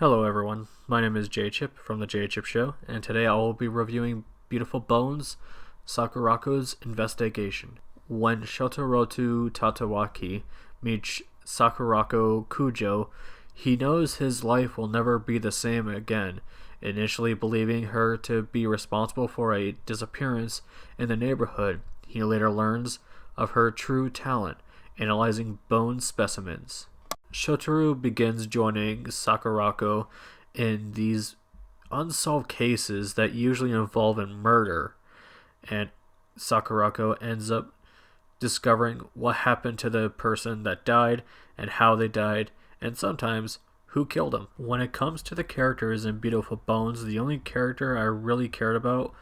Hello everyone, my name is J-Chip from the J-Chip Show, and today I will be reviewing Beautiful Bones, Sakurako's Investigation. When Shotorotu Tatawaki meets Sakurako Kujo, he knows his life will never be the same again, initially believing her to be responsible for a disappearance in the neighborhood. He later learns of her true talent, analyzing bone specimens. Shotaro begins joining Sakurako in these unsolved cases that usually involve in murder, and Sakurako ends up discovering what happened to the person that died and how they died, and sometimes who killed them. When it comes to the characters in Beautiful Bones, the only character I really cared about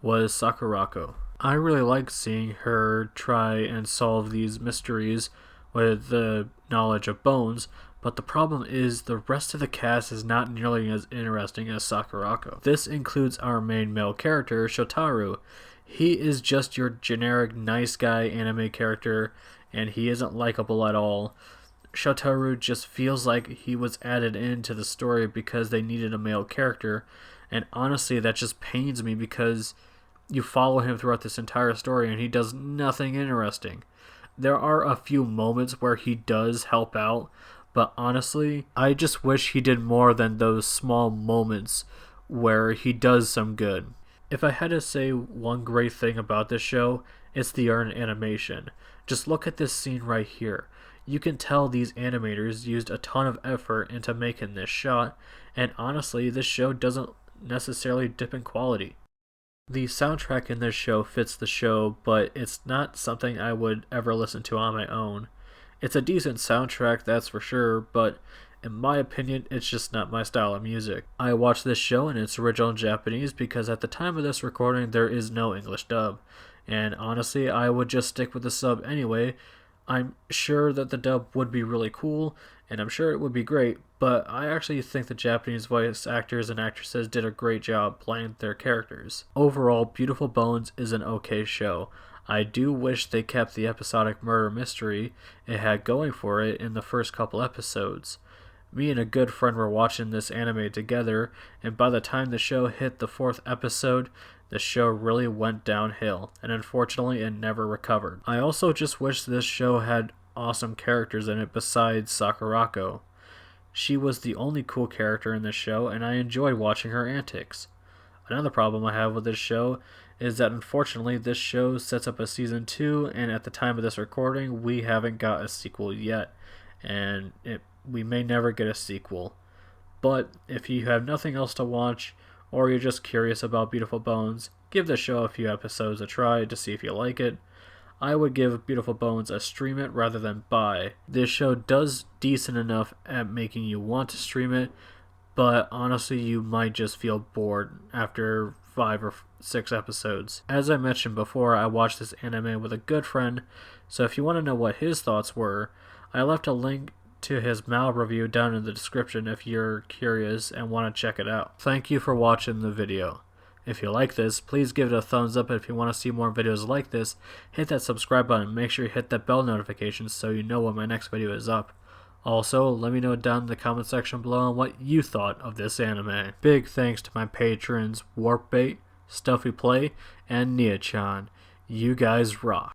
was Sakurako. I really like seeing her try and solve these mysteries with the knowledge of bones, but the problem is the rest of the cast is not nearly as interesting as Sakurako. This includes our main male character, Shotaro. He is just your generic nice guy anime character, and he isn't likable at all. Shotaro just feels like he was added into the story because they needed a male character, and honestly that just pains me because you follow him throughout this entire story and he does nothing interesting. There are a few moments where he does help out, but honestly, I just wish he did more than those small moments where he does some good. If I had to say one great thing about this show, it's the art and animation. Just look at this scene right here. You can tell these animators used a ton of effort into making this shot, and honestly, this show doesn't necessarily dip in quality. The soundtrack in this show fits the show, but it's not something I would ever listen to on my own. It's a decent soundtrack, that's for sure, but in my opinion, it's just not my style of music. I watched this show in its original Japanese because at the time of this recording, there is no English dub. And honestly, I would just stick with the sub anyway. I'm sure that the dub would be really cool, and I'm sure it would be great, but I actually think the Japanese voice actors and actresses did a great job playing their characters. Overall, Beautiful Bones is an okay show. I do wish they kept the episodic murder mystery it had going for it in the first couple episodes. Me and a good friend were watching this anime together, and by the time the show hit the 4th episode, the show really went downhill, and unfortunately it never recovered. I also just wish this show had awesome characters in it besides Sakurako. She was the only cool character in this show, and I enjoyed watching her antics. Another problem I have with this show is that unfortunately this show sets up a season 2, and at the time of this recording we haven't got a sequel yet, and we may never get a sequel. But if you have nothing else to watch, or you're just curious about Beautiful Bones, give the show a few episodes a try to see if you like it. I would give Beautiful Bones a stream it rather than buy. This show does decent enough at making you want to stream it, but honestly you might just feel bored after 5 or 6 episodes. As I mentioned before, I watched this anime with a good friend, so if you want to know what his thoughts were, I left a link to his Mal review down in the description if you're curious and want to check it out. Thank you for watching the video. If you like this, please give it a thumbs up, and if you want to see more videos like this, hit that subscribe button and make sure you hit that bell notification so you know when my next video is up. Also, let me know down in the comment section below on what you thought of this anime. Big thanks to my patrons Warpbait, Stuffy Play, and Nia-chan. You guys rock.